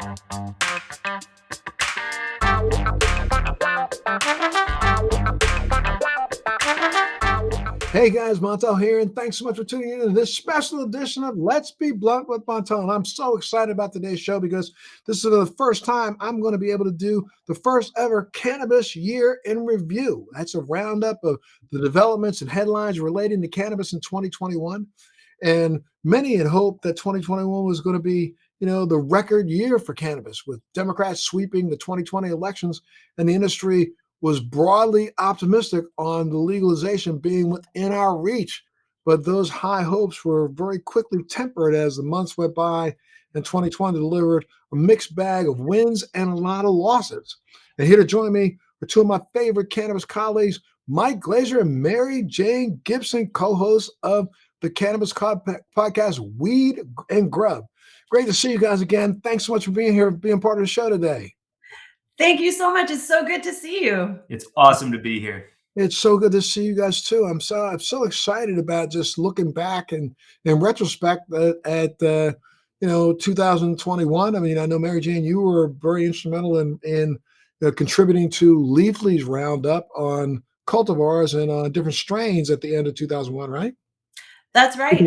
Hey guys, Montel here, and thanks so much for tuning in to this special edition of Let's Be Blunt with Montel. And I'm so excited about today's show because this is the first time I'm going to be able to do the first ever Cannabis Year in Review. That's a roundup of the developments and headlines relating to cannabis in 2021. And many had hoped that 2021 was going to be, the record year for cannabis, with Democrats sweeping the 2020 elections and the industry was broadly optimistic on the legalization being within our reach. But those high hopes were very quickly tempered as the months went by, and 2020 delivered a mixed bag of wins and a lot of losses. And here to join me are two of my favorite cannabis colleagues, Mike Glazer and Mary Jane Gibson, co-hosts of the Cannabis podcast, Weed and Grub. Great to see you guys again. Thanks so much for being here, being part of the show today. Thank you so much. It's so good to see you. It's awesome to be here. It's so good to see you guys too. I'm so excited about just looking back and in retrospect at 2021. I mean, I know Mary Jane, you were very instrumental in contributing to Leafly's roundup on cultivars and on different strains at the end of 2001, right? That's right.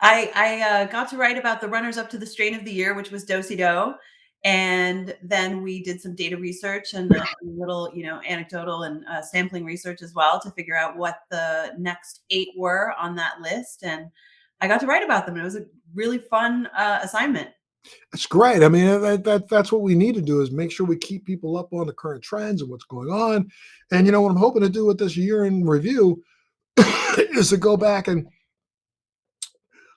I got to write about the runners up to the strain of the year, which was Do-si-do. And then we did some data research and a little, anecdotal and sampling research as well to figure out what the next 8 were on that list. And I got to write about them. And it was a really fun assignment. It's great. I mean, that's what we need to do, is make sure we keep people up on the current trends and what's going on. And, what I'm hoping to do with this year in review is to go back and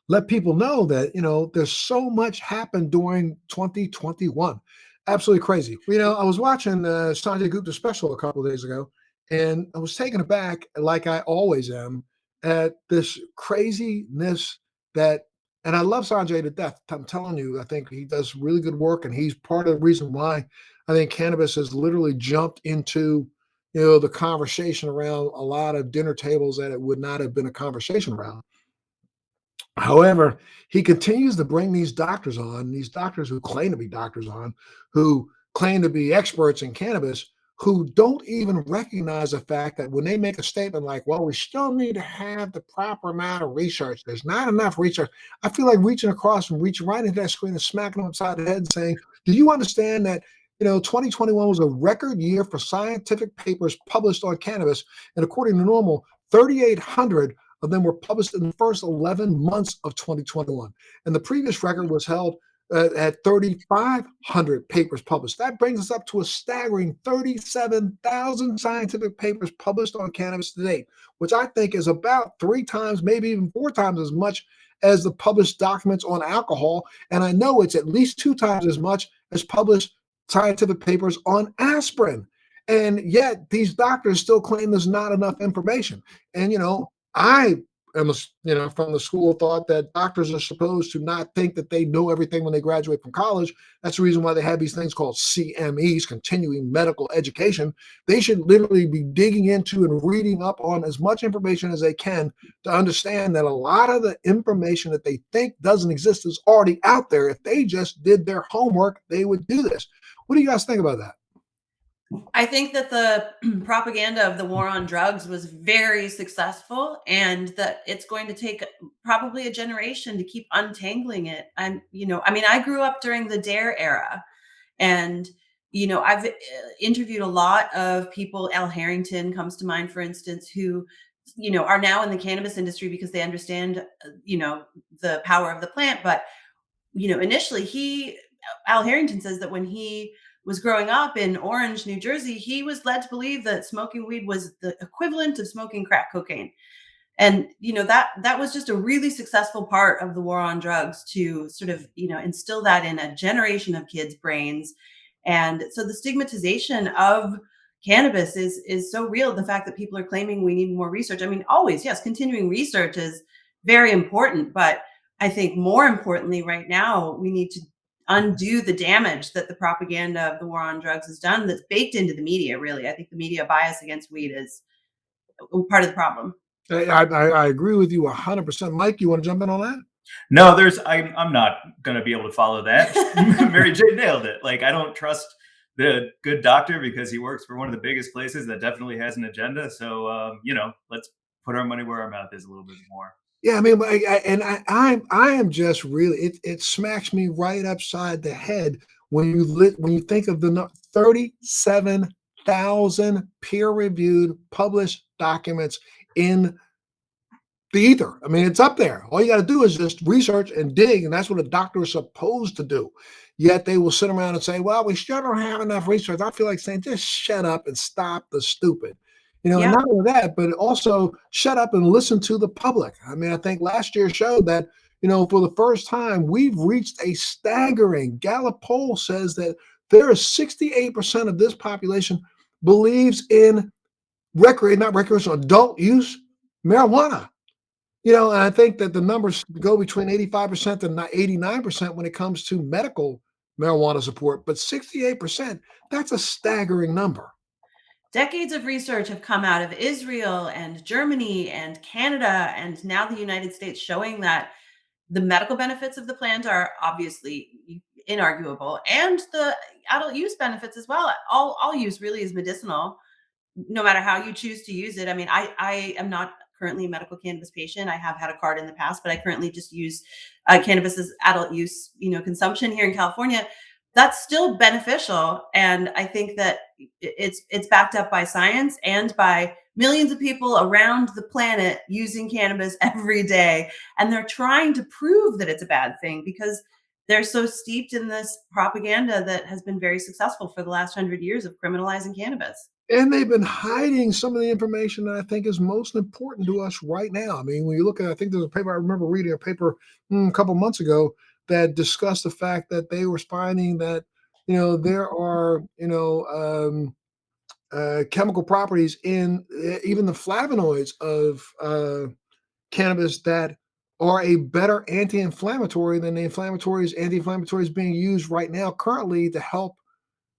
let people know that, there's so much happened during 2021. Absolutely crazy. I was watching Sanjay Gupta's special a couple of days ago, and I was taken aback, like I always am, at this craziness and I love Sanjay to death. I'm telling you, I think he does really good work, and he's part of the reason why I think cannabis has literally jumped into, the conversation around a lot of dinner tables that it would not have been a conversation around. However, he continues to bring these doctors who claim to be doctors who claim to be experts in cannabis, who don't even recognize the fact that when they make a statement like, well, we still need to have the proper amount of research, there's not enough research. I feel like reaching across and reaching right into that screen and smacking them upside the head and saying, do you understand that 2021 was a record year for scientific papers published on cannabis, and according to normal, 3,800 of them were published in the first 11 months of 2021. And the previous record was held at 3,500 papers published. That brings us up to a staggering 37,000 scientific papers published on cannabis to date, which I think is about 3 times, maybe even 4 times as much as the published documents on alcohol. And I know it's at least 2 times as much as published scientific papers on aspirin. And yet these doctors still claim there's not enough information. And, I am, from the school of thought that doctors are supposed to not think that they know everything when they graduate from college. That's the reason why they have these things called CMEs, continuing medical education. They should literally be digging into and reading up on as much information as they can to understand that a lot of the information that they think doesn't exist is already out there. If they just did their homework, they would do this. What do you guys think about that? I think that the propaganda of the war on drugs was very successful, and that it's going to take probably a generation to keep untangling it. And, I grew up during the DARE era, and, I've interviewed a lot of people. Al Harrington comes to mind, for instance, who, are now in the cannabis industry because they understand, the power of the plant. But, initially Al Harrington says that when he was growing up in Orange, New Jersey, he was led to believe that smoking weed was the equivalent of smoking crack cocaine. And, that was just a really successful part of the war on drugs to sort of, instill that in a generation of kids' brains. And so the stigmatization of cannabis is so real. The fact that people are claiming we need more research. I mean, always, yes, continuing research is very important. But I think more importantly right now, we need to undo the damage that the propaganda of the war on drugs has done, that's baked into the media, really. I think the media bias against weed is part of the problem. I agree with you 100%. Mike, you want to jump in on that? No, I'm not gonna be able to follow that. Mary Jane nailed it. Like, I don't trust the good doctor because he works for one of the biggest places that definitely has an agenda. So, let's put our money where our mouth is a little bit more. Yeah, I mean, I am just really it smacks me right upside the head when you think of the 37,000 peer-reviewed published documents in the ether. I mean, it's up there. All you got to do is just research and dig, and that's what a doctor is supposed to do. Yet they will sit around and say, "Well, we still don't have enough research." I feel like saying, "Just shut up and stop the stupid." And Yeah. not only that, but also shut up and listen to the public. I mean, I think last year showed that, for the first time, we've reached a staggering Gallup poll says that there is 68% of this population believes in not recreational, adult use marijuana. And I think that the numbers go between 85% and 89% when it comes to medical marijuana support, but 68%, that's a staggering number. Decades of research have come out of Israel and Germany and Canada and now the United States showing that the medical benefits of the plant are obviously inarguable and the adult use benefits as well. All use really is medicinal no matter how you choose to use it. I mean, I am not currently a medical cannabis patient. I have had a card in the past, but I currently just use cannabis as adult use, consumption here in California. That's still beneficial, and I think that it's backed up by science and by millions of people around the planet using cannabis every day, and they're trying to prove that it's a bad thing because they're so steeped in this propaganda that has been very successful for the last 100 years of criminalizing cannabis. And they've been hiding some of the information that I think is most important to us right now. I mean, when you look at, I think there's a paper, I remember reading a paper a couple months ago that discussed the fact that they were finding that, there are, chemical properties in even the flavonoids of cannabis that are a better anti-inflammatory than the anti-inflammatories being used right now currently to help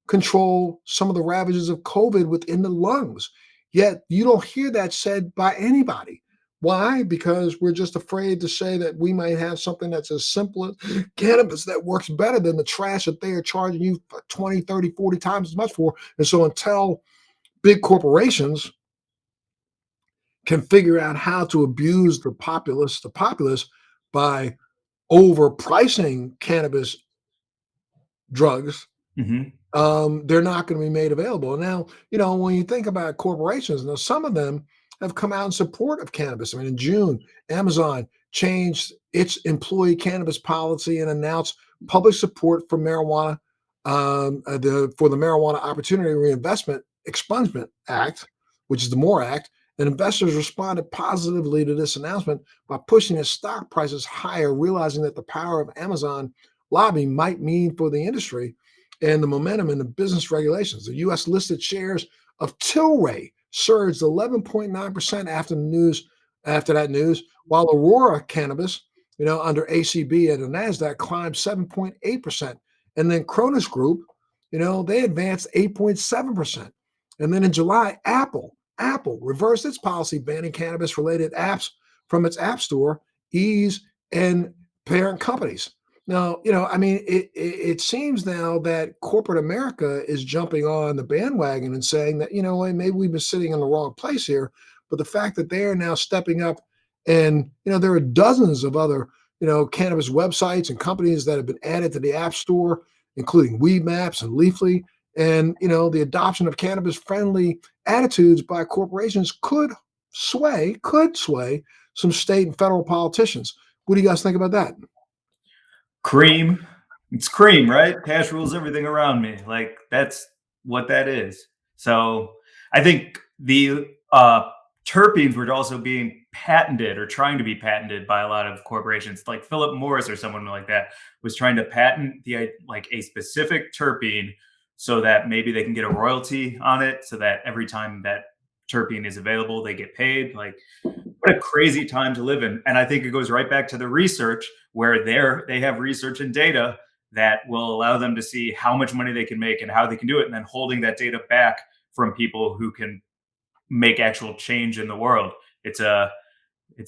control some of the ravages of COVID within the lungs. Yet you don't hear that said by anybody. Why? Because we're just afraid to say that we might have something that's as simple as cannabis that works better than the trash that they are charging you 20, 30, 40 times as much for. And so until big corporations can figure out how to abuse the populace by overpricing cannabis drugs, Hmm. they're not going to be made available. Now, when you think about corporations, now some of them have come out in support of cannabis. I mean, in June, Amazon changed its employee cannabis policy and announced public support for marijuana, for the Marijuana Opportunity Reinvestment Expungement Act, which is the MORE Act. And investors responded positively to this announcement by pushing its stock prices higher, realizing that the power of Amazon lobbying might mean for the industry and the momentum in the business regulations. The U.S. listed shares of Tilray surged 11.9% after that news, while Aurora Cannabis, under ACB at the Nasdaq climbed 7.8%, and then Cronus Group, they advanced 8.7%, and then in July, Apple reversed its policy banning cannabis-related apps from its app store, Ease, and parent companies. Now, I mean, it seems now that corporate America is jumping on the bandwagon and saying that, maybe we've been sitting in the wrong place here. But the fact that they are now stepping up and, there are dozens of other, cannabis websites and companies that have been added to the App Store, including Weed Maps and Leafly. And, the adoption of cannabis friendly attitudes by corporations could sway some state and federal politicians. What do you guys think about that? Cream. It's cream, right? Cash rules everything around me. Like, that's what that is. So I think the terpenes were also being patented or trying to be patented by a lot of corporations, like Philip Morris or someone like that was trying to patent like a specific terpene so that maybe they can get a royalty on it, so that every time that terpene is available, they get paid. Like, what a crazy time to live in. And I think it goes right back to the research where they have research and data that will allow them to see how much money they can make and how they can do it, and then holding that data back from people who can make actual change in the world. It's a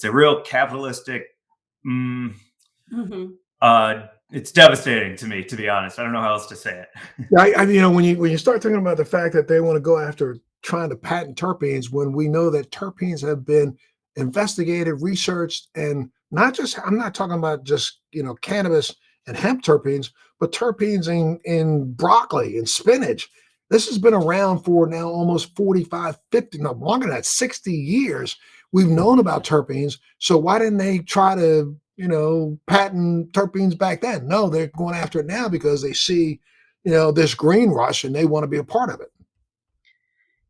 real capitalistic, mm, Mhm. It's devastating to me, to be honest. I don't know how else to say it. Yeah, when you start thinking about the fact that they want to go after trying to patent terpenes, when we know that terpenes have been investigated, researched, and not just I'm not talking about just cannabis and hemp terpenes, but terpenes in broccoli and spinach. This has been around for now almost 45, 50, no longer than that, 60 years. We've known about terpenes. So why didn't they try to, patent terpenes back then? No, they're going after it now because they see this green rush and they want to be a part of it.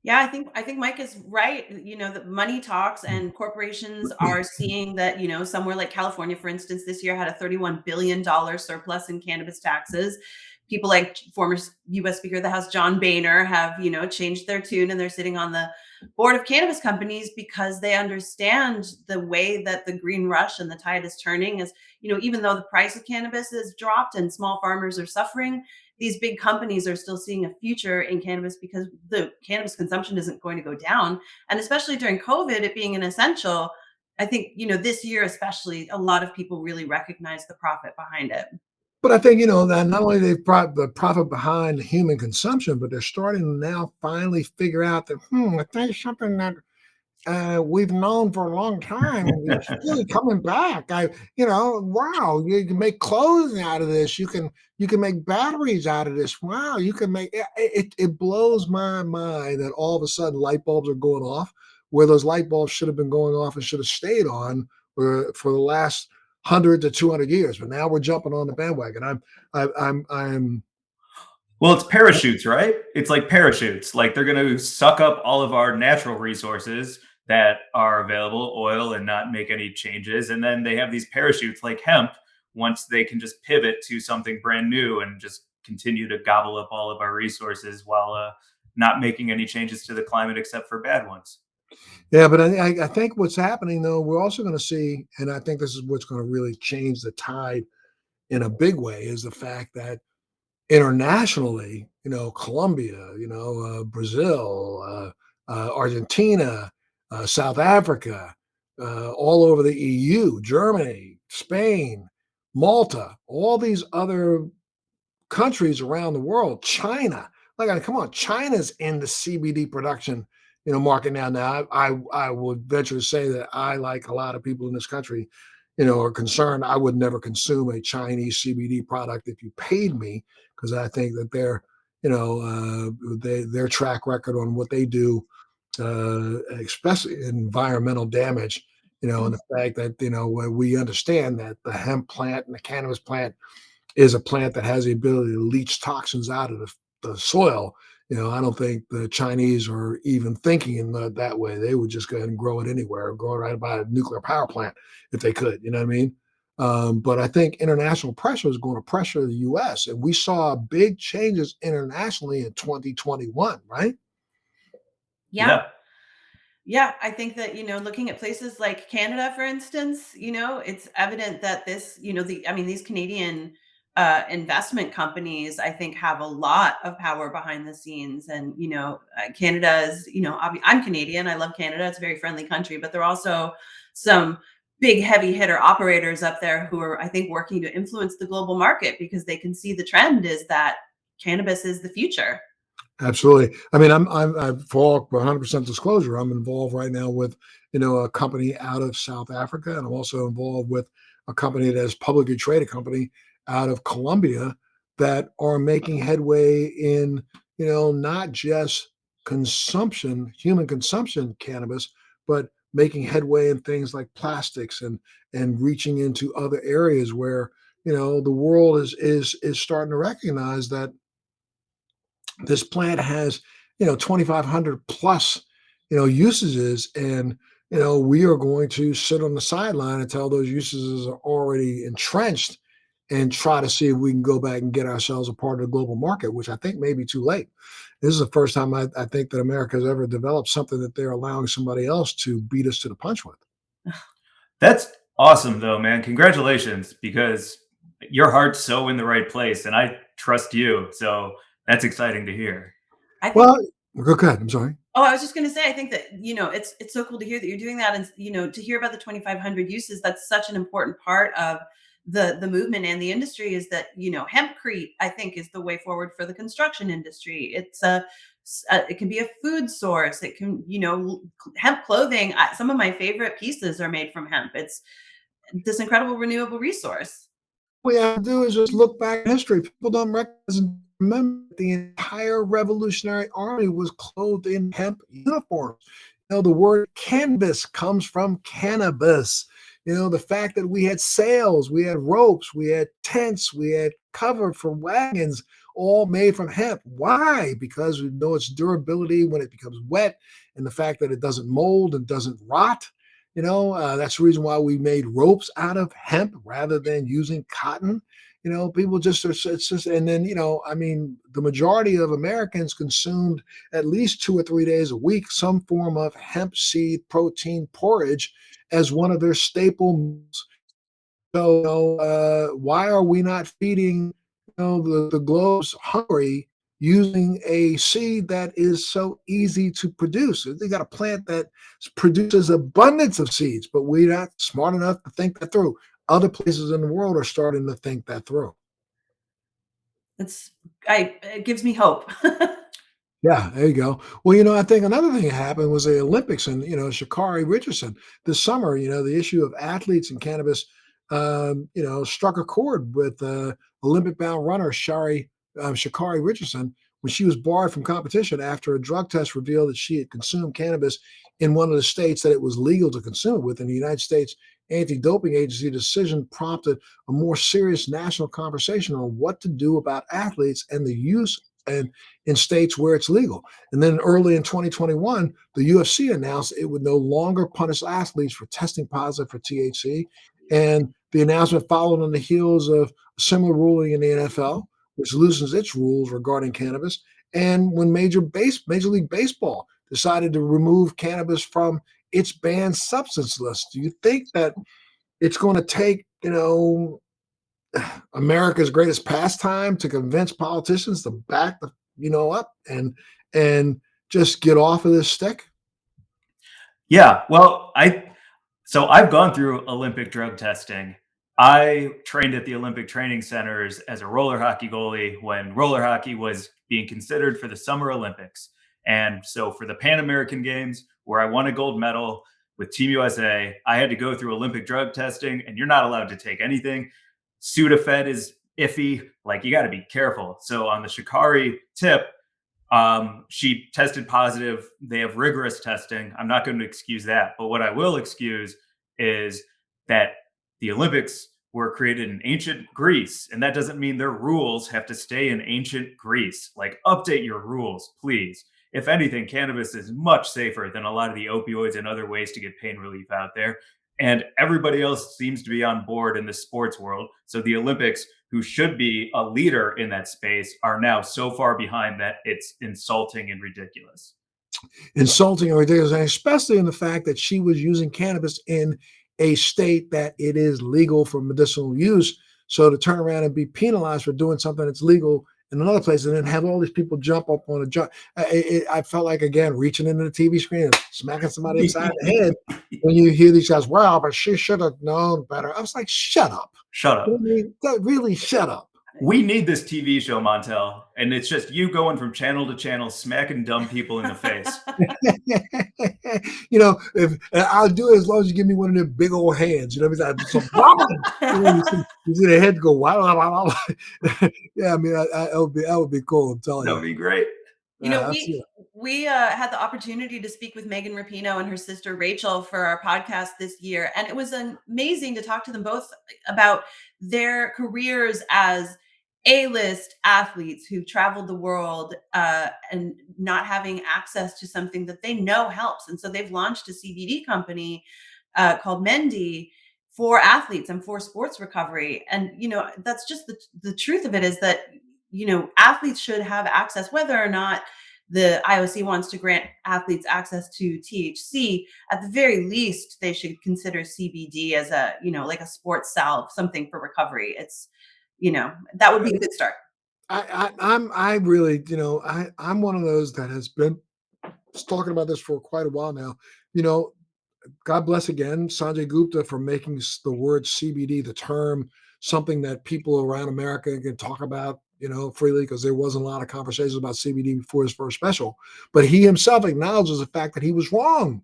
Yeah, I think Mike is right. The money talks, and corporations are seeing that, somewhere like California, for instance, this year had a $31 billion surplus in cannabis taxes. People like former US Speaker of the House John Boehner have, changed their tune, and they're sitting on the board of cannabis companies because they understand the way that the green rush and the tide is turning is, even though the price of cannabis has dropped and small farmers are suffering, these big companies are still seeing a future in cannabis because the cannabis consumption isn't going to go down. And especially during COVID, it being an essential, I think, this year, especially, a lot of people really recognize the profit behind it. But I think, that not only they've brought the profit behind human consumption, but they're starting to now finally figure out that, I think something that we've known for a long time is really coming back. Wow, you can make clothing out of this. You can make batteries out of this. Wow, you can make it blows my mind that all of a sudden light bulbs are going off where those light bulbs should have been going off and should have stayed on for the last 100 to 200 years. But now we're jumping on the bandwagon. I'm Well, it's parachutes, right? It's like parachutes. Like they're going to suck up all of our natural resources that are available, oil, and not make any changes. And then they have these parachutes like hemp once they can just pivot to something brand new and just continue to gobble up all of our resources while not making any changes to the climate except for bad ones. Yeah, but I think what's happening though, we're also going to see, and I think this is what's going to really change the tide in a big way, is the fact that internationally, Colombia, Brazil, Argentina, South Africa, all over the EU, Germany, Spain, Malta, all these other countries around the world, China. Like, come on, China's in the CBD production, market now. Now, I would venture to say that I, like a lot of people in this country, are concerned. I would never consume a Chinese CBD product if you paid me, because I think that their track record on what they do, especially environmental damage, and the fact that when we understand that the hemp plant and the cannabis plant is a plant that has the ability to leach toxins out of the soil. I don't think the Chinese are even thinking in that way. They would just go ahead and grow it anywhere, grow it right by a nuclear power plant if they could. You know what I mean? But I think international pressure is going to pressure the U.S. And we saw big changes internationally in 2021, right? Yeah. Yeah. Yeah, I think that, looking at places like Canada, for instance, it's evident that these Canadian investment companies, I think, have a lot of power behind the scenes. And, Canada is, I'm Canadian. I love Canada. It's a very friendly country, but there are also some big heavy hitter operators up there who are, I think, working to influence the global market because they can see the trend is that cannabis is the future. Absolutely. I mean, for all 100% disclosure, I'm involved right now with, a company out of South Africa, and I'm also involved with a company that is publicly traded company out of Colombia that are making headway in, not just human consumption cannabis, but making headway in things like plastics and reaching into other areas where, the world is starting to recognize that this plant has 2,500 plus usages, and we are going to sit on the sideline until those usages are already entrenched and try to see if we can go back and get ourselves a part of the global market, which I think may be too late. This is the first time I think that America has ever developed something that they're allowing somebody else to beat us to the punch with. That's awesome, though, man. Congratulations, because your heart's so in the right place, and I trust you. So that's exciting to hear. I think Well, go ahead. I'm sorry. Oh, I was just going to say, I think that, it's so cool to hear that you're doing that. And, to hear about the 2,500 uses, that's such an important part of the movement and the industry is that, hempcrete, I think, is the way forward for the construction industry. It can be a food source. It can, hemp clothing. Some of my favorite pieces are made from hemp. It's this incredible renewable resource. What we have to do is just look back in history. People don't recognize and remember the entire Revolutionary Army was clothed in hemp uniforms. The word canvas comes from cannabis. The fact that we had sails, we had ropes, we had tents, we had cover for wagons, all made from hemp. Why? Because we know its durability when it becomes wet, and the fact that it doesn't mold and doesn't rot. That's the reason why we made ropes out of hemp rather than using cotton. People just are, it's just, and then, I mean, the majority of Americans consumed at least 2 or 3 days a week some form of hemp seed protein porridge as one of their staple meals. So, why are we not feeding, the globes hungry using a seed that is so easy to produce? They got a plant that produces abundance of seeds, but we're not smart enough to think that through. Other places in the world are starting to think that through. It gives me hope. Yeah, there you go. Well, I think another thing that happened was the Olympics, and Shakari Richardson this summer. The issue of athletes and cannabis, struck a chord with Olympic-bound runner Shakari Richardson when she was barred from competition after a drug test revealed that she had consumed cannabis in one of the states that it was legal to consume it with. In the United States anti-doping agency decision prompted a more serious national conversation on what to do about athletes and the use and in states where it's legal. And then early in 2021, the UFC announced it would no longer punish athletes for testing positive for THC. And the announcement followed on the heels of a similar ruling in the NFL, which loosens its rules regarding cannabis. And when Major League Baseball decided to remove cannabis from its banned substance list, do you think that it's going to take, America's greatest pastime to convince politicians to back the up and just get off of this stick? Yeah, well, I've gone through Olympic drug testing. I trained at the Olympic training centers as a roller hockey goalie when roller hockey was being considered for the Summer Olympics. And so for the Pan American Games, where I won a gold medal with Team USA, I had to go through Olympic drug testing, and you're not allowed to take anything. Sudafed is iffy. Like, you got to be careful. So on the Shikari tip, she tested positive. They have rigorous testing. I'm not going to excuse that. But what I will excuse is that the Olympics were created in ancient Greece. And that doesn't mean their rules have to stay in ancient Greece. Like, update your rules, please. If anything, cannabis is much safer than a lot of the opioids and other ways to get pain relief out there. And everybody else seems to be on board in the sports world. So the Olympics, who should be a leader in that space, are now so far behind that it's insulting and ridiculous. Insulting and ridiculous, and especially in the fact that she was using cannabis in a state that it is legal for medicinal use. So to turn around and be penalized for doing something that's legal in another place, and then have all these people jump up on a jump, I felt like, again, reaching into the TV screen and smacking somebody upside the head when you hear these guys. Wow, but she should have known better. I was like, shut up. Shut up. Really, shut up. We need this TV show, Montel. And it's just you going from channel to channel, smacking dumb people in the face. If I'll do it as long as you give me one of them big old hands. So, you see the head go wow, wow, wow, wow. Yeah, I mean, that would be cool. I'm telling That you. would be great. We had the opportunity to speak with Megan Rapinoe and her sister Rachel for our podcast this year, and it was amazing to talk to them both about their careers as A-list athletes who traveled the world and not having access to something that they know helps. And so they've launched a CBD company called Mendy for athletes and for sports recovery. And, that's just the truth of it, is that, athletes should have access, whether or not the IOC wants to grant athletes access to THC. At the very least, they should consider CBD as like a sports salve, something for recovery. It's, that would be a good start. I really, I'm one of those that has been talking about this for quite a while now. God bless again Sanjay Gupta for making the word CBD, the term something that people around America can talk about, freely, because there wasn't a lot of conversations about CBD before his first special. But he himself acknowledges the fact that he was wrong.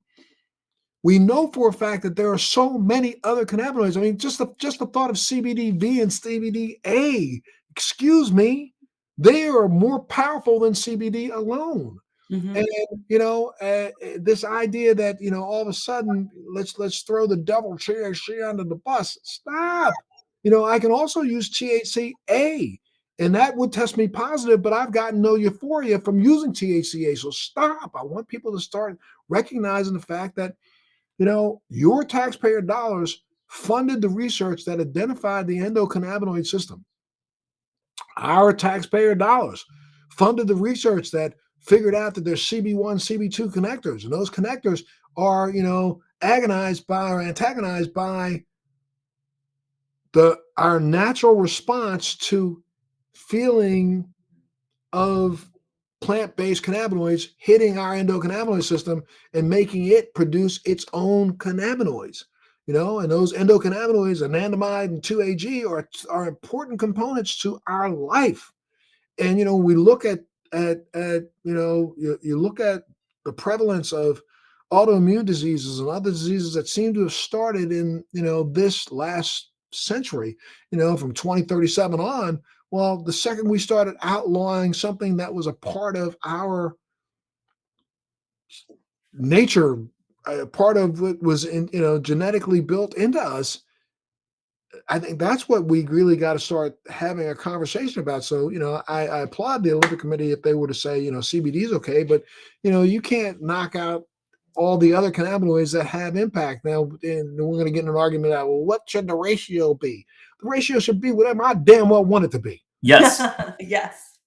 We know for a fact that there are so many other cannabinoids. I mean, just the thought of CBDV and CBDA, excuse me, they are more powerful than CBD alone. Mhm. And this idea that all of a sudden let's throw the devil THC under the bus. Stop. I can also use THCA, and that would test me positive, but I've gotten no euphoria from using THCA. So stop. I want people to start recognizing the fact that your taxpayer dollars funded the research that identified the endocannabinoid system. Our taxpayer dollars funded the research that figured out that there's CB1, CB2 connectors, and those connectors are, agonized by or antagonized by our natural response to feeling of plant-based cannabinoids hitting our endocannabinoid system and making it produce its own cannabinoids. And those endocannabinoids, anandamide and 2-AG, are important components to our life. And we look you look at the prevalence of autoimmune diseases and other diseases that seem to have started in this last century, from 2037 on. Well, the second we started outlawing something that was a part of our nature, part of what was genetically built into us, I think that's what we really got to start having a conversation about. So, I applaud the Olympic Committee if they were to say, CBD is okay, but, you can't knock out all the other cannabinoids that have impact. Now, and we're going to get in an argument about, well, what should the ratio be? The ratio should be whatever I damn well want it to be. Yes. Yes.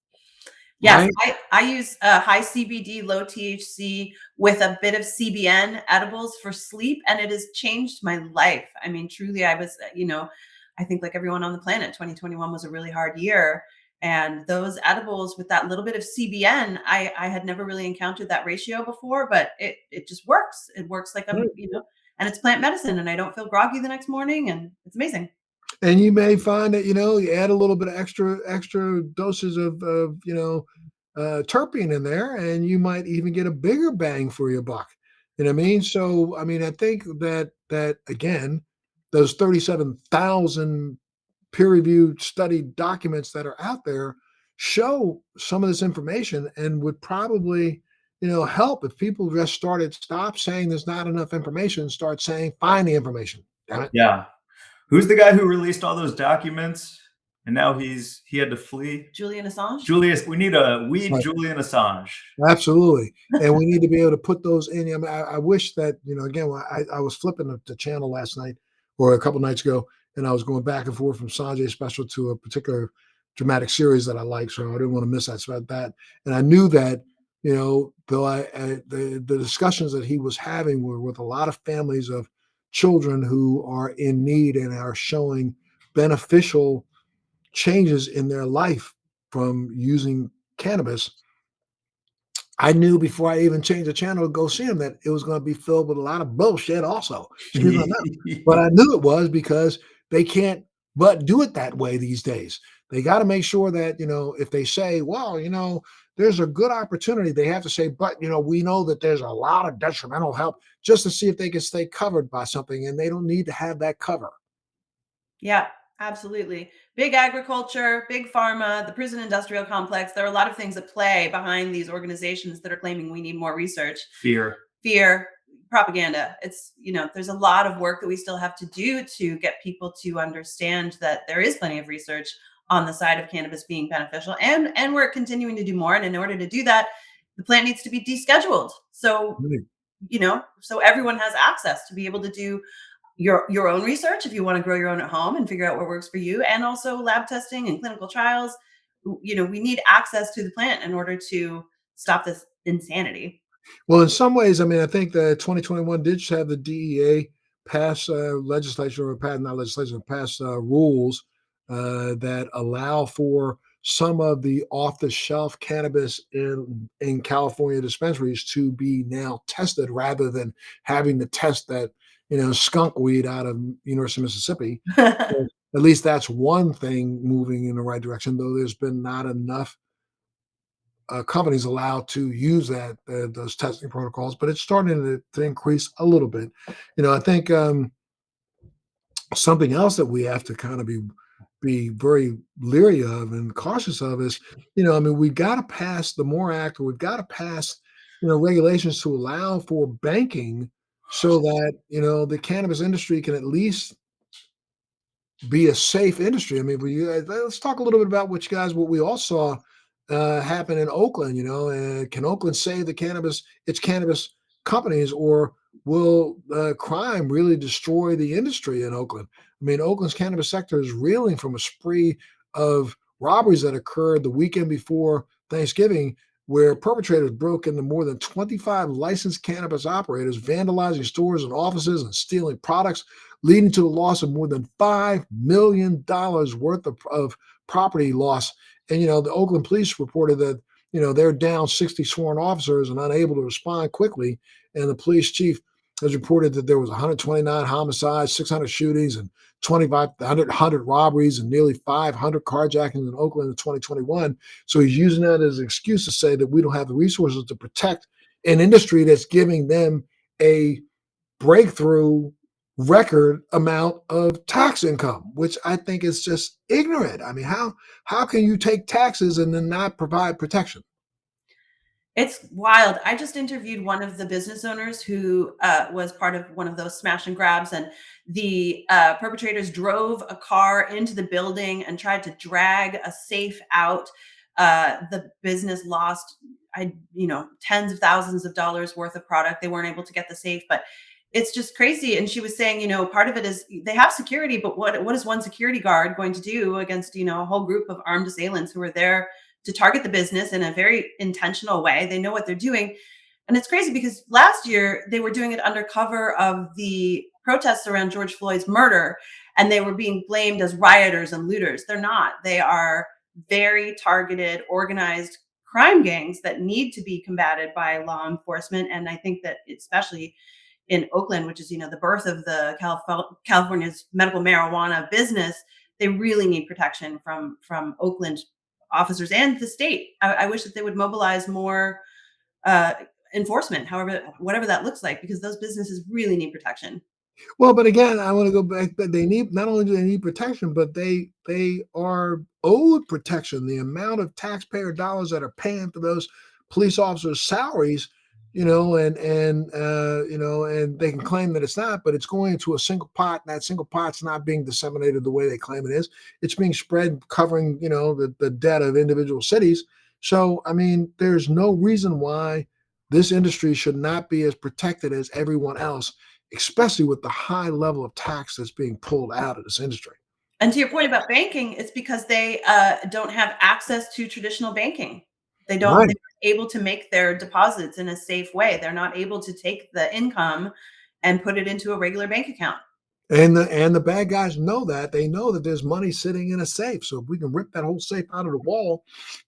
Yes, Right? I use high CBD, low THC with a bit of CBN edibles for sleep, and it has changed my life. I mean, truly, I was, I think like everyone on the planet, 2021 was a really hard year. And those edibles with that little bit of CBN, I had never really encountered that ratio before, but it just works. It works like Right. and it's plant medicine, and I don't feel groggy the next morning, and it's amazing. And you may find that you add a little bit of extra doses of terpene in there, and you might even get a bigger bang for your buck. You know what I mean? So I mean, I think that again, those 37,000 peer-reviewed studied documents that are out there show some of this information, and would probably help if people just stop saying there's not enough information, start saying find the information. Damn it. Yeah. Who's the guy who released all those documents and now he had to flee? Julian Assange? Julius, we need a weed Right. Julian Assange. Absolutely. And we need to be able to put those in. I mean, I wish that, again, I was flipping the channel last night or a couple nights ago, and I was going back and forth from Sanjay's special to a particular dramatic series that I like. So I didn't want to miss that. And I knew that, though the discussions that he was having were with a lot of families of children who are in need and are showing beneficial changes in their life from using cannabis. I knew before I even changed the channel to go see him that it was going to be filled with a lot of bullshit also. Excuse my mouth. But I knew it was, because they can't but do it that way these days. They got to make sure that, if they say, well, there's a good opportunity, they have to say, but, we know that there's a lot of detrimental help, just to see if they can stay covered by something, and they don't need to have that cover. Yeah, absolutely. Big agriculture, big pharma, the prison industrial complex. There are a lot of things at play behind these organizations that are claiming we need more research. Fear, propaganda. It's, there's a lot of work that we still have to do to get people to understand that there is plenty of research on the side of cannabis being beneficial. And we're continuing to do more. And in order to do that, the plant needs to be descheduled. So, so everyone has access to be able to do your own research if you want to grow your own at home and figure out what works for you, and also lab testing and clinical trials. We need access to the plant in order to stop this insanity. Well, in some ways, I mean, I think that 2021 did have the DEA pass legislation, or pass, not legislation, pass rules that allow for some of the off-the-shelf cannabis in California dispensaries to be now tested, rather than having to test that skunk weed out of University of Mississippi. at least that's one thing moving in the right direction, though there's been not enough companies allowed to use those testing protocols, but it's starting to increase a little bit. I think something else that we have to kind of be very leery of and cautious of is, I mean, we've got to pass the MORE Act, or we've got to pass, regulations to allow for banking so that, the cannabis industry can at least be a safe industry. I mean, let's talk a little bit about what we all saw happen in Oakland. Can Oakland save its cannabis companies, or will crime really destroy the industry in Oakland? I mean, Oakland's cannabis sector is reeling from a spree of robberies that occurred the weekend before Thanksgiving, where perpetrators broke into more than 25 licensed cannabis operators, vandalizing stores and offices and stealing products, leading to the loss of more than $5 million worth of property loss. And, the Oakland police reported that, they're down 60 sworn officers and unable to respond quickly. And the police chief has reported that there was 129 homicides, 600 shootings, and 2,500 robberies, and nearly 500 carjackings in Oakland in 2021. So he's using that as an excuse to say that we don't have the resources to protect an industry that's giving them a breakthrough record amount of tax income, which I think is just ignorant. I mean, how can you take taxes and then not provide protection? It's wild. I just interviewed one of the business owners who was part of one of those smash and grabs, and the perpetrators drove a car into the building and tried to drag a safe out. The business lost, tens of thousands of dollars worth of product. They weren't able to get the safe, but it's just crazy. And she was saying, part of it is they have security, but what is one security guard going to do against, a whole group of armed assailants who are there to target the business in a very intentional way? They know what they're doing. And it's crazy because last year they were doing it under cover of the protests around George Floyd's murder, and they were being blamed as rioters and looters. They're not. They are very targeted, organized crime gangs that need to be combated by law enforcement. And I think that especially in Oakland, which is, the birth of the California's medical marijuana business, they really need protection from Oakland officers and the state. I wish that they would mobilize more uh, enforcement, whatever that looks like, because those businesses really need protection. Well, but again, I want to go back that they need, not only do they need protection, but they are owed protection. The amount of taxpayer dollars that are paying for those police officers' salaries, and they can claim that it's not, but it's going into a single pot, and that single pot's not being disseminated the way they claim it is. It's being spread, covering, the debt of individual cities. So, I mean, there's no reason why this industry should not be as protected as everyone else, especially with the high level of tax that's being pulled out of this industry. And to your point about banking, it's because they don't have access to traditional banking. Right. They're able to make their deposits in a safe way. They're not able to take the income and put it into a regular bank account. And the bad guys know that. They know that there's money sitting in a safe. So if we can rip that whole safe out of the wall,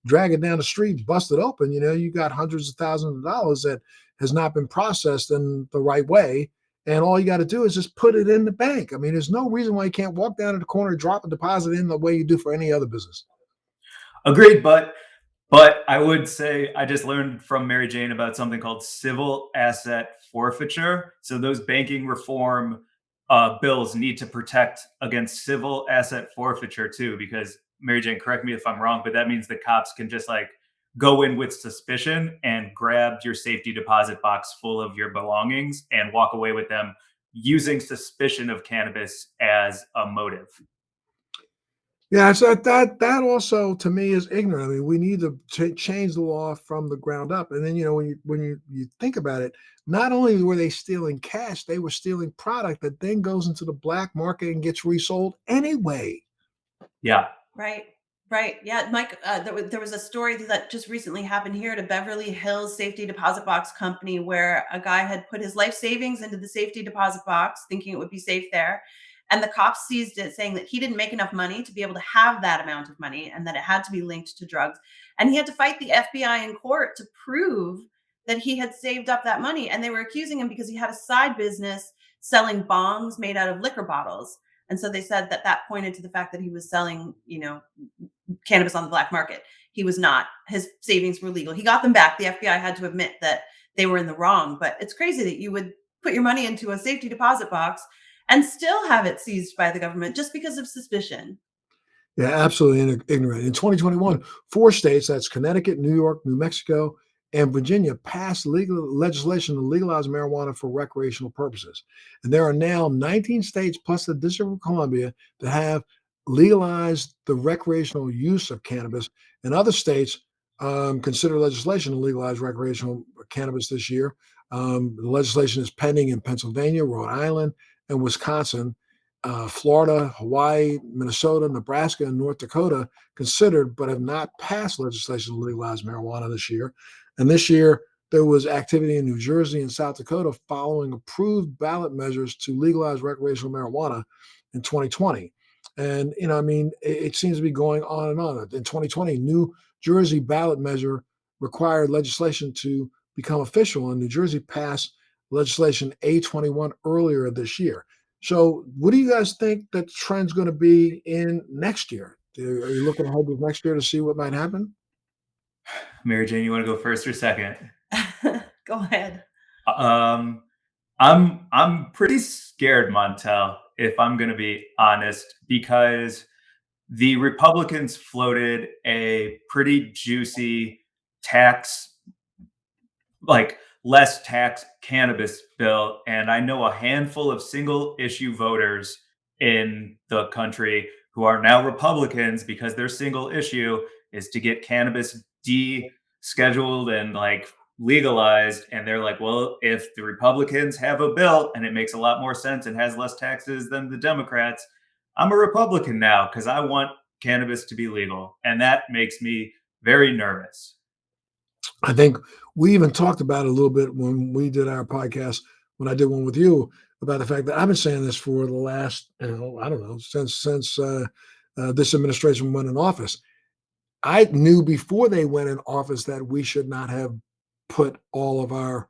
drag it down the street, bust it open, you got hundreds of thousands of dollars that has not been processed in the right way. And all you got to do is just put it in the bank. I mean, there's no reason why you can't walk down to the corner, drop a deposit in the way you do for any other business. Agreed, but I would say I just learned from Mary Jane about something called civil asset forfeiture. So those banking reform bills need to protect against civil asset forfeiture too, because Mary Jane, correct me if I'm wrong, but that means the cops can just like go in with suspicion and grab your safety deposit box full of your belongings and walk away with them using suspicion of cannabis as a motive. Yeah, so that also to me is ignorant. I mean, we need to change the law from the ground up. And then when you think about it, not only were they stealing cash, they were stealing product that then goes into the black market and gets resold anyway. Yeah. Right. Right. Yeah, Mike, there was a story that just recently happened here at a Beverly Hills safety deposit box company where a guy had put his life savings into the safety deposit box, thinking it would be safe there. And the cops seized it, saying that he didn't make enough money to be able to have that amount of money and that it had to be linked to drugs. And he had to fight the FBI in court to prove that he had saved up that money. And they were accusing him because he had a side business selling bongs made out of liquor bottles. And so they said that that pointed to the fact that he was selling, cannabis on the black market. He was not. His savings were legal. He got them back. The FBI had to admit that they were in the wrong, but it's crazy that you would put your money into a safety deposit box and still have it seized by the government just because of suspicion. Yeah, absolutely ignorant. In 2021, four states, that's Connecticut, New York, New Mexico, and Virginia, passed legal legislation to legalize marijuana for recreational purposes. And there are now 19 states plus the District of Columbia that have legalized the recreational use of cannabis. And other states consider legislation to legalize recreational cannabis this year. The legislation is pending in Pennsylvania, Rhode Island, and Wisconsin. Florida, Hawaii, Minnesota, Nebraska, and North Dakota considered but have not passed legislation to legalize marijuana this year. And this year, there was activity in New Jersey and South Dakota following approved ballot measures to legalize recreational marijuana in 2020. And, it seems to be going on and on. In 2020, New Jersey ballot measure required legislation to become official, and New Jersey passed legislation A21 earlier this year. So, what do you guys think that the trend's going to be in next year? Are you looking ahead to next year to see what might happen? Mary Jane, you want to go first or second? Go ahead. Um, I'm pretty scared, Montel, if I'm going to be honest, because the Republicans floated a pretty juicy tax, like less tax cannabis bill. And I know a handful of single issue voters in the country who are now Republicans because their single issue is to get cannabis scheduled and like legalized. And they're like, well, if the Republicans have a bill and it makes a lot more sense and has less taxes than the Democrats, I'm a Republican now because I want cannabis to be legal. And that makes me very nervous. I think we even talked about it a little bit when we did our podcast, when I did one with you, about the fact that I've been saying this for the last, I don't know, since this administration went in office. I knew before they went in office that we should not have put all of our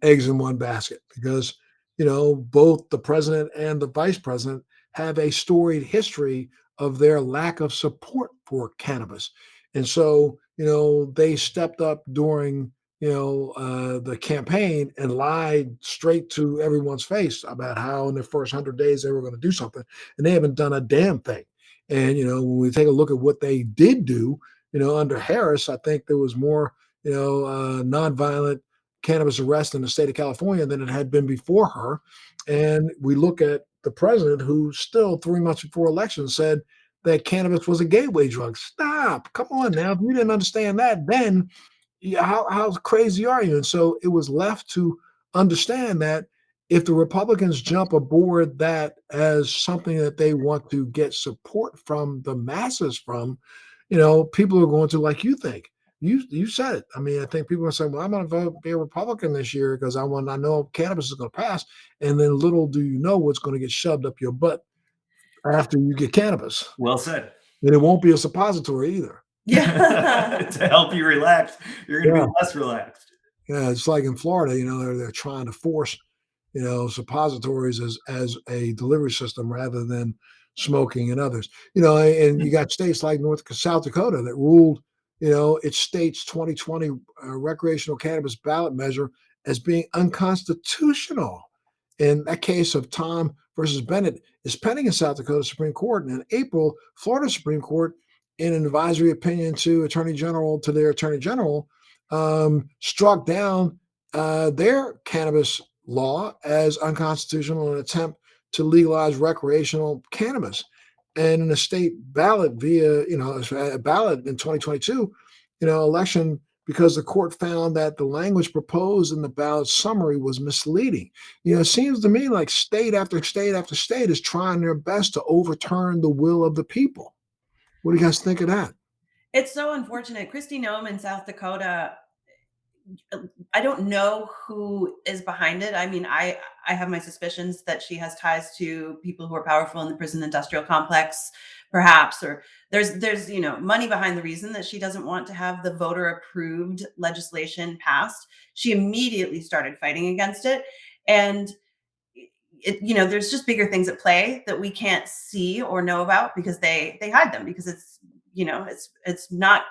eggs in one basket because, both the president and the vice president have a storied history of their lack of support for cannabis. And so, they stepped up during, the campaign and lied straight to everyone's face about how in their first 100 days they were going to do something. And they haven't done a damn thing. And, when we take a look at what they did do, under Harris, I think there was more, nonviolent cannabis arrest in the state of California than it had been before her. And we look at the president who still 3 months before election said that cannabis was a gateway drug. Stop. Come on now. If you didn't understand that, then how crazy are you? And so it was left to understand that if the Republicans jump aboard that as something that they want to get support from the masses from, people are going to, like you think. You said it. I mean, I think people are saying, "Well, I'm going to vote be a Republican this year because I know cannabis is going to pass." And then little do you know what's going to get shoved up your butt after you get cannabis, Well said. and it won't be a suppository either. Yeah. To help you relax, you're going to Yeah, be less relaxed. yeah. It's like in Florida, they're trying to force suppositories as a delivery system rather than smoking and others. And you got states like South Dakota that ruled, its state's 2020 recreational cannabis ballot measure as being unconstitutional. In that case of Tom versus Bennett is pending in South Dakota Supreme Court. And in April, Florida Supreme Court, in an advisory opinion to their attorney general, struck down their cannabis law as unconstitutional in an attempt to legalize recreational cannabis. And in a state ballot a ballot in 2022, election, because the court found that the language proposed in the ballot summary was misleading. It seems to me like state after state after state is trying their best to overturn the will of the people. What do you guys think of that? It's so unfortunate. Christy Nome in South Dakota, I don't know who is behind it. I mean, I have my suspicions that she has ties to people who are powerful in the prison industrial complex, perhaps, or there's money behind the reason that she doesn't want to have the voter approved legislation passed. She immediately started fighting against it. And there's just bigger things at play that we can't see or know about because they hide them because it's not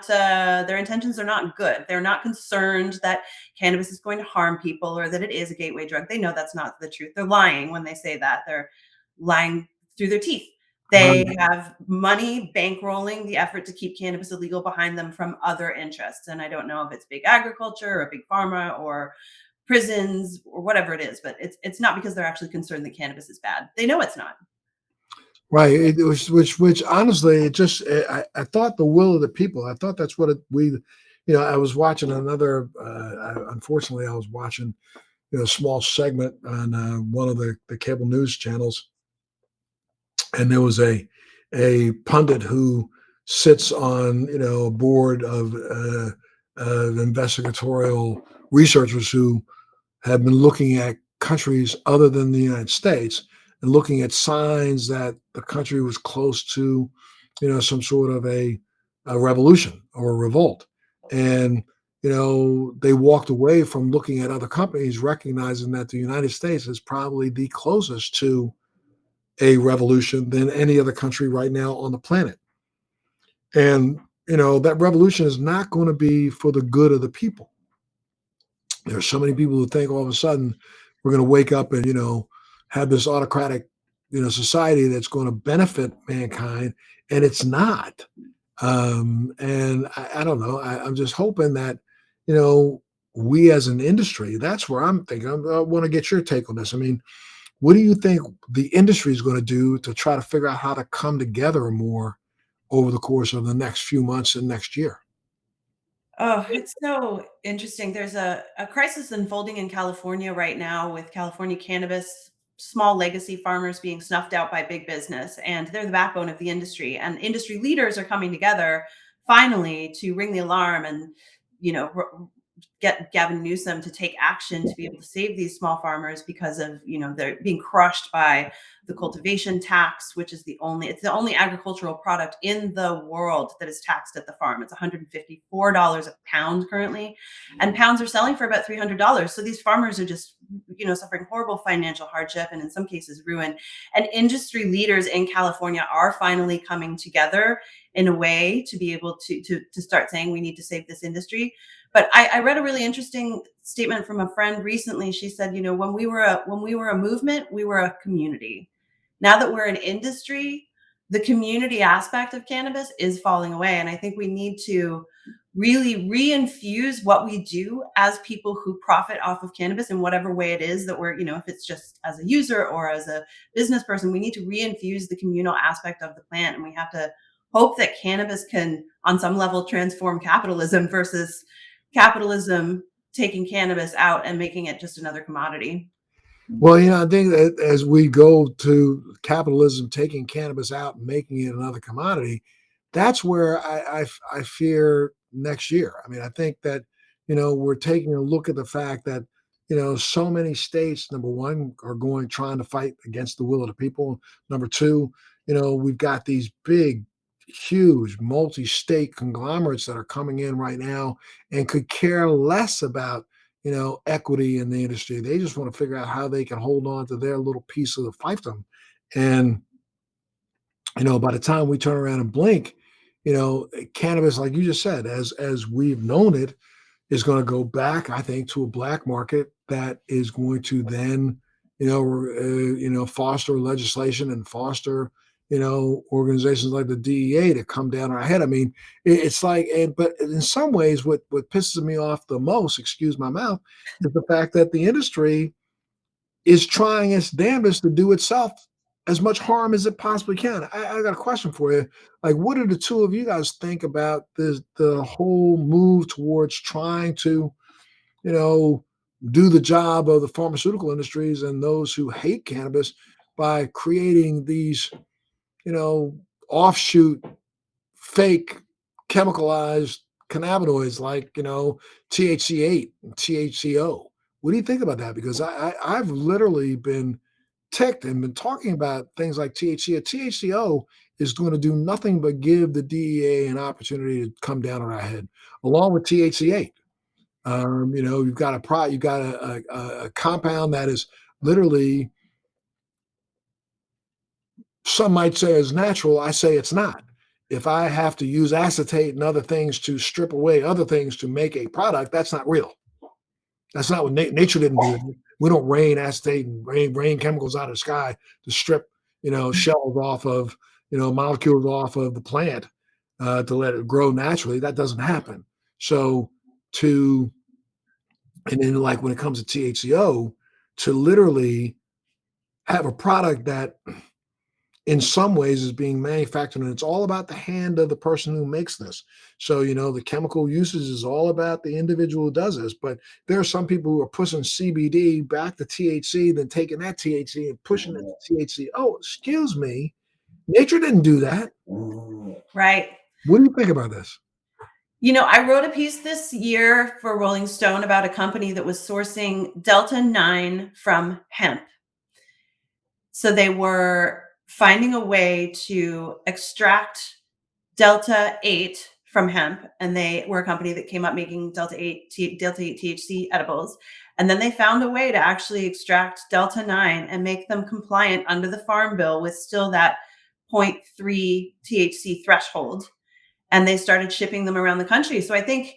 their intentions are not good. They're not concerned that cannabis is going to harm people or that it is a gateway drug. They know that's not the truth. They're lying when they say that. They're lying through their teeth. They Right. have money bankrolling the effort to keep cannabis illegal behind them from other interests. And I don't know if it's big agriculture or big pharma or prisons or whatever it is, but it's not because they're actually concerned that cannabis is bad. They know it's not. Right. It was, which honestly, it just, I thought the will of the people, I thought that's what I was watching another, unfortunately, I was watching, a small segment on one of the cable news channels. And there was a pundit who sits on, a board of investigatorial researchers who have been looking at countries other than the United States and looking at signs that the country was close to, some sort of a revolution or a revolt. And, they walked away from looking at other companies, recognizing that the United States is probably the closest to a revolution than any other country right now on the planet. And, that revolution is not going to be for the good of the people. There's so many people who think all of a sudden we're going to wake up and, have this autocratic, society that's going to benefit mankind, and it's not. And I don't know. I'm just hoping that, we as an industry, that's where I'm thinking. I want to get your take on this. I mean, what do you think the industry is going to do to try to figure out how to come together more over the course of the next few months and next year? Oh, it's so interesting. There's a crisis unfolding in California right now with California cannabis, small legacy farmers being snuffed out by big business, and they're the backbone of the industry. And industry leaders are coming together finally to ring the alarm and, get Gavin Newsom to take action to be able to save these small farmers because of, they're being crushed by the cultivation tax, which is it's the only agricultural product in the world that is taxed at the farm. It's $154 a pound currently, and pounds are selling for about $300. So these farmers are just, suffering horrible financial hardship and in some cases ruin. And industry leaders in California are finally coming together in a way to be able to start saying we need to save this industry. But I read a really interesting statement from a friend recently. She said, when we were a movement, we were a community. Now that we're an industry, the community aspect of cannabis is falling away. And I think we need to really reinfuse what we do as people who profit off of cannabis in whatever way it is that we're, if it's just as a user or as a business person, we need to reinfuse the communal aspect of the plant. And we have to hope that cannabis can, on some level, transform capitalism versus capitalism taking cannabis out and making it just another commodity. Well, I think that as we go to capitalism taking cannabis out and making it another commodity, that's where I fear next year. I mean, I think that, we're taking a look at the fact that, so many states, number one, are trying to fight against the will of the people. Number two, we've got these big, huge multi-state conglomerates that are coming in right now and could care less about equity in the industry. They just want to figure out how they can hold on to their little piece of the fiefdom. And, by the time we turn around and blink, cannabis, like you just said, as we've known it, is going to go back, I think, to a black market that is going to then, foster legislation and foster, organizations like the DEA to come down our head. I mean, it's like, but in some ways, what pisses me off the most, excuse my mouth, is the fact that the industry is trying its damnedest to do itself as much harm as it possibly can. I got a question for you. Like, what do the two of you guys think about the whole move towards trying to, you know, do the job of the pharmaceutical industries and those who hate cannabis by creating these, offshoot fake chemicalized cannabinoids like, THC8 and THCO. What do you think about that? Because I've literally been ticked and been talking about things like THC. THCO is going to do nothing but give the DEA an opportunity to come down on our head, along with THC8. You've got a compound that is literally some might say is natural. I say it's not. If I have to use acetate and other things to strip away other things to make a product, that's not real. That's not what nature didn't do. We don't rain acetate and rain chemicals out of the sky to strip, shells off of, molecules off of the plant to let it grow naturally. That doesn't happen. So to, and then like when it comes to THCO, to literally have a product that in some ways is being manufactured, and it's all about the hand of the person who makes this. So, the chemical usage is all about the individual who does this, but there are some people who are pushing CBD back to THC, then taking that THC and pushing it to THC. Oh, excuse me. Nature didn't do that. Right. What do you think about this? I wrote a piece this year for Rolling Stone about a company that was sourcing Delta 9 from hemp. So they were finding a way to extract Delta 8 from hemp, and they were a company that came up making Delta 8 THC edibles. And then they found a way to actually extract Delta 9 and make them compliant under the Farm Bill with still that 0.3 THC threshold. And they started shipping them around the country. So I think,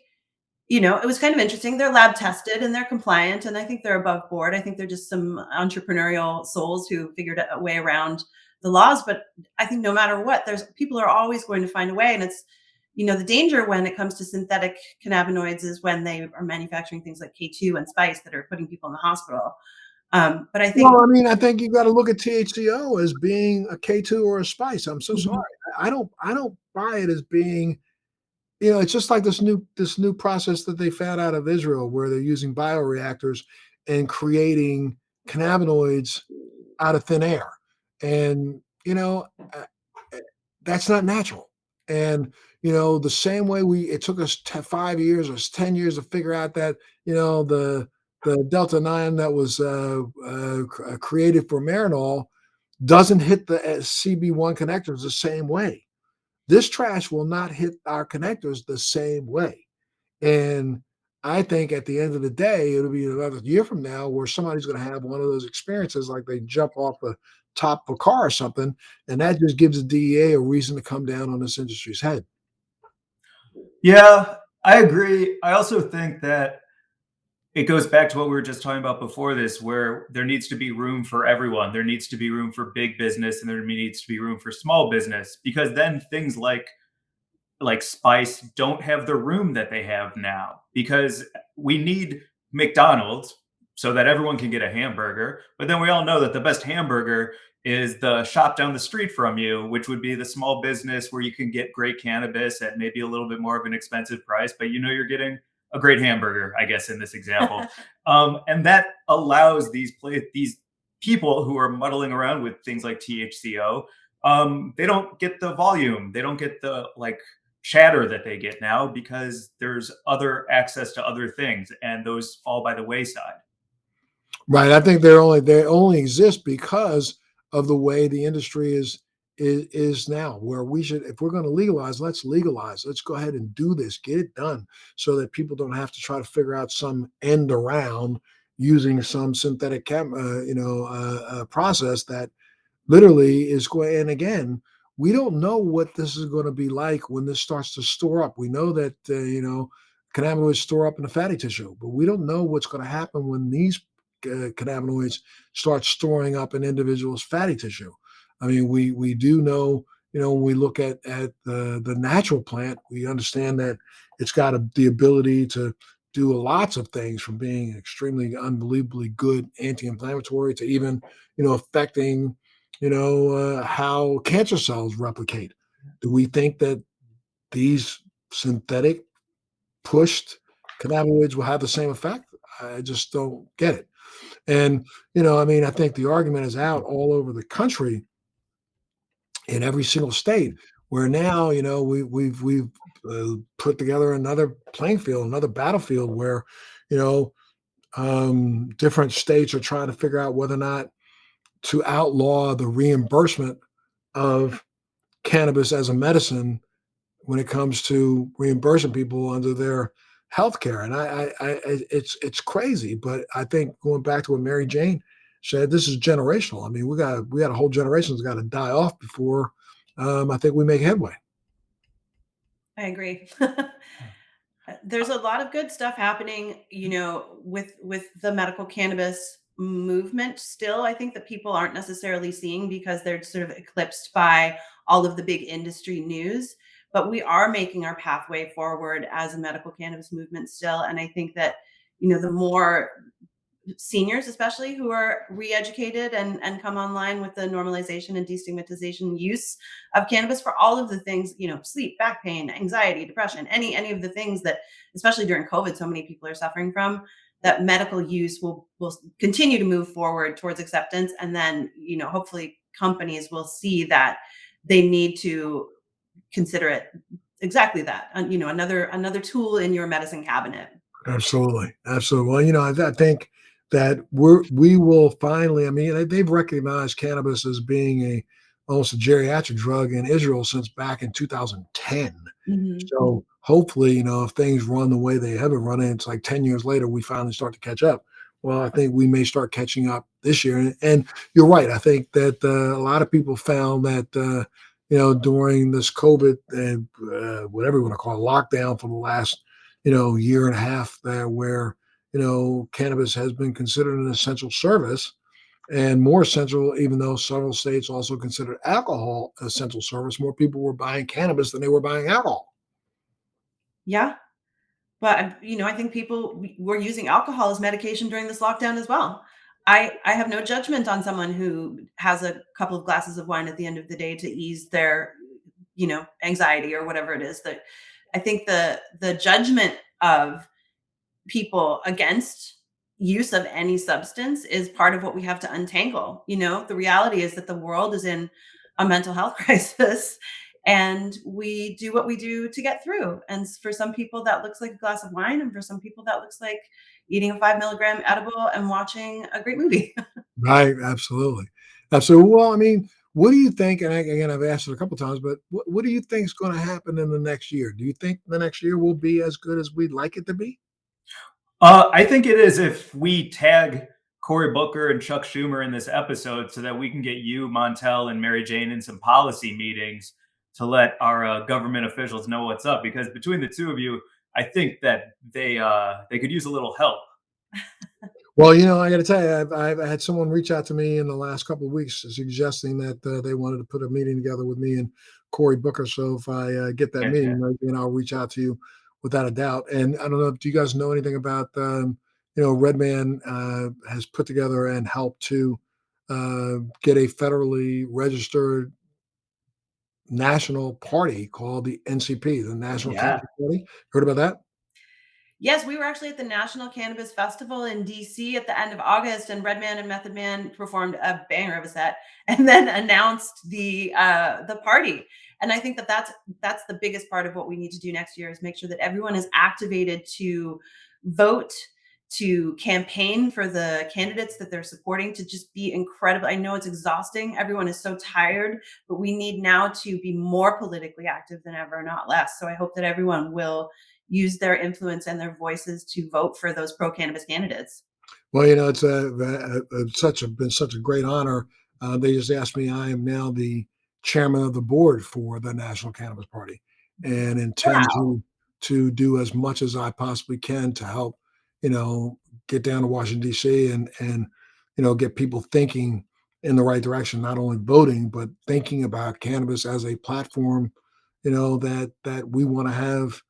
it was kind of interesting. They're lab tested and they're compliant, and I think they're above board. I think they're just some entrepreneurial souls who figured a way around the laws. But I think no matter what, people are always going to find a way. And it's, the danger when it comes to synthetic cannabinoids is when they are manufacturing things like K2 and spice that are putting people in the hospital. But I think, I think you got to look at THCO as being a K2 or a spice. I'm so sorry. I don't buy it as being, it's just like this new process that they found out of Israel, where they're using bioreactors and creating cannabinoids out of thin air. And, that's not natural. And, the same way it took us 5 years or 10 years to figure out that, the Delta 9 that was created for Marinol doesn't hit the CB1 connectors the same way. This trash will not hit our connectors the same way. And I think at the end of the day, it'll be another year from now where somebody's going to have one of those experiences like they jump off the top of a car or something. And that just gives the DEA a reason to come down on this industry's head. Yeah, I agree. I also think that it goes back to what we were just talking about before this, where there needs to be room for everyone. There needs to be room for big business and there needs to be room for small business, because then things like spice don't have the room that they have now, because we need McDonald's so that everyone can get a hamburger. But then we all know that the best hamburger is the shop down the street from you, which would be the small business where you can get great cannabis at maybe a little bit more of an expensive price, but you're getting a great hamburger, I guess, in this example. And that allows these people who are muddling around with things like THCO, they don't get the volume, they don't get the chatter that they get now, because there's other access to other things, and those fall by the wayside. Right. I think they only exist because of the way the industry is now, where if we're going to legalize, let's legalize. Let's go ahead and do this, get it done, so that people don't have to try to figure out some end around using some synthetic process that literally is going. And again, we don't know what this is going to be like when this starts to store up. We know that cannabinoids store up in the fatty tissue, but we don't know what's going to happen when these cannabinoids start storing up in individuals' fatty tissue. I mean, we do know, when we look at the natural plant, we understand that it's got the ability to do lots of things, from being extremely unbelievably good anti-inflammatory to even, affecting, how cancer cells replicate. Do we think that these synthetic pushed cannabinoids will have the same effect? I just don't get it. And, I think the argument is out all over the country in every single state, where now, we've put together another playing field, another battlefield where, different states are trying to figure out whether or not to outlaw the reimbursement of cannabis as a medicine when it comes to reimbursing people under their health care. And it's crazy, but I think going back to what Mary Jane said this is generational. I mean, we got a whole generation that's got to die off before I think we make headway. I agree. There's a lot of good stuff happening, with the medical cannabis movement still. I think that people aren't necessarily seeing because they're sort of eclipsed by all of the big industry news. But we are making our pathway forward as a medical cannabis movement still. And I think that, the more seniors especially who are re-educated and come online with the normalization and destigmatization use of cannabis for all of the things, sleep, back pain, anxiety, depression, any of the things that especially during COVID so many people are suffering from, that medical use will continue to move forward towards acceptance. And then, hopefully companies will see that they need to consider it exactly that, another tool in your medicine cabinet. Absolutely, absolutely. Well, I think that we will finally. I mean, they've recognized cannabis as being almost a geriatric drug in Israel since back in 2010. Mhm. So hopefully, if things run the way they have been running, it's like 10 years later we finally start to catch up. Well, I think we may start catching up this year. And you're right. I think that a lot of people found that during this COVID and whatever you want to call it, lockdown for the last year and a half there, where cannabis has been considered an essential service and more essential, even though several states also consider alcohol essential service. More people were buying cannabis than they were buying alcohol. Yeah. But, I think people were using alcohol as medication during this lockdown as well. I have no judgment on someone who has a couple of glasses of wine at the end of the day to ease their, anxiety or whatever it is. That I think the judgment of people against use of any substance is part of what we have to untangle. The reality is that the world is in a mental health crisis and we do what we do to get through. And for some people that looks like a glass of wine, and for some people that looks like eating a 5 milligram edible and watching a great movie. Right, absolutely, absolutely. Well, I mean, what do you think? And again, I've asked it a couple times, but what do you think is going to happen in the next year? Do you think the next year will be as good as we'd like it to be? I think it is if we tag Cory Booker and Chuck Schumer in this episode so that we can get you, Montel, and Mary Jane in some policy meetings to let our government officials know what's up. Because between the two of you, I think that they could use a little help. Well, I got to tell you, I've had someone reach out to me in the last couple of weeks suggesting that they wanted to put a meeting together with me and Cory Booker. So if I get that meeting, Fantastic. right, then I'll reach out to you without a doubt. And I don't know, do you guys know anything about, Redman has put together and helped to get a federally registered national party called the NCP, the National Yeah. Cannabis Party. Heard about that? Yes, we were actually at the National Cannabis Festival in DC at the end of August, and Redman and Method Man performed a banger of a set, and then announced the party. And I think that that's the biggest part of what we need to do next year is make sure that everyone is activated to vote, to campaign for the candidates that they're supporting, to just be incredible. I know it's exhausting. Everyone is so tired, but we need now to be more politically active than ever, not less. So I hope that everyone will use their influence and their voices to vote for those pro cannabis candidates. Well, it's been such a great honor. They just asked me. I am now the chairman of the board for the National Cannabis Party, and intend Wow. to do as much as I possibly can to help, you know, get down to Washington D.C. and get people thinking in the right direction, not only voting but thinking about cannabis as a platform, that we want to have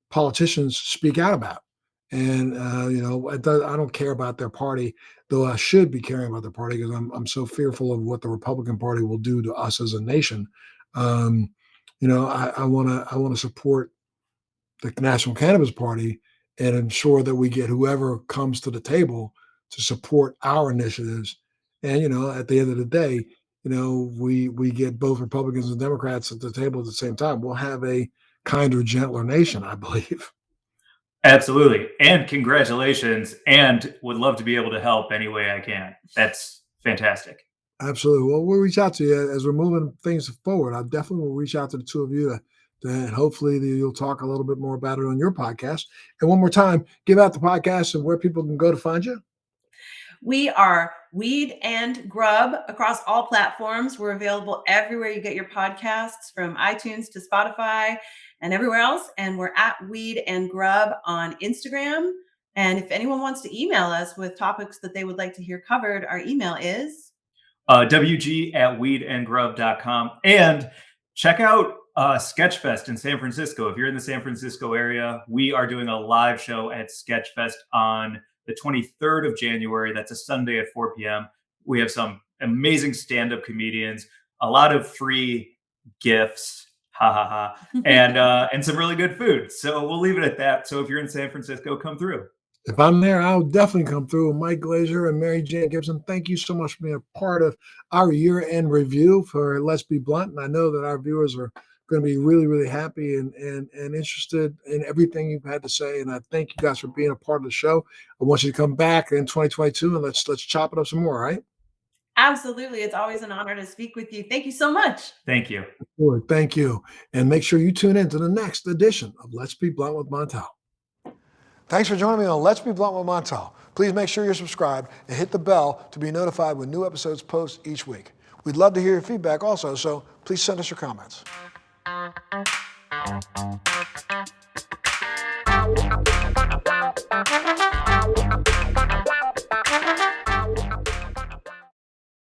politicians speak out about. And I don't care about their party, though I should be caring about their party because I'm so fearful of what the Republican Party will do to us as a nation. Um, I want to support the National Cannabis Party and ensure that we get whoever comes to the table to support our initiatives. And at the end of the day, we get both Republicans and Democrats at the table at the same time. We'll have a kinder, gentler nation, I believe. Absolutely. And congratulations. And would love to be able to help any way I can. That's fantastic. Absolutely. Well, we'll reach out to you as we're moving things forward. I definitely will reach out to the two of you and hopefully you'll talk a little bit more about it on your podcast. And one more time, give out the podcast and where people can go to find you. We are Weed and Grub across all platforms. We're available everywhere you get your podcasts, from iTunes to Spotify and everywhere else. And we're at Weed and Grub on Instagram. And if anyone wants to email us with topics that they would like to hear covered, our email is wg@weedandgrub.com. And check out Sketchfest in San Francisco. If you're in the San Francisco area, we are doing a live show at Sketchfest on the 23rd of January. That's a Sunday at 4 p.m. We have some amazing stand-up comedians, a lot of free gifts, ha ha ha, and some really good food. So we'll leave it at that. So if you're in San Francisco, come through. If I'm there, I'll definitely come through. Mike Glazer and Mary Jane Gibson, thank you so much for being a part of our year-end review for Let's Be Blunt. And I know that our viewers are going to be really, really happy and interested in everything you've had to say. And I thank you guys for being a part of the show. I want you to come back in 2022 and let's chop it up some more, all right? Absolutely. It's always an honor to speak with you. Thank you so much. Thank you. Good. Thank you. And make sure you tune in to the next edition of Let's Be Blunt with Montel. Thanks for joining me on Let's Be Blunt with Montel. Please make sure you're subscribed and hit the bell to be notified when new episodes post each week. We'd love to hear your feedback also, so please send us your comments.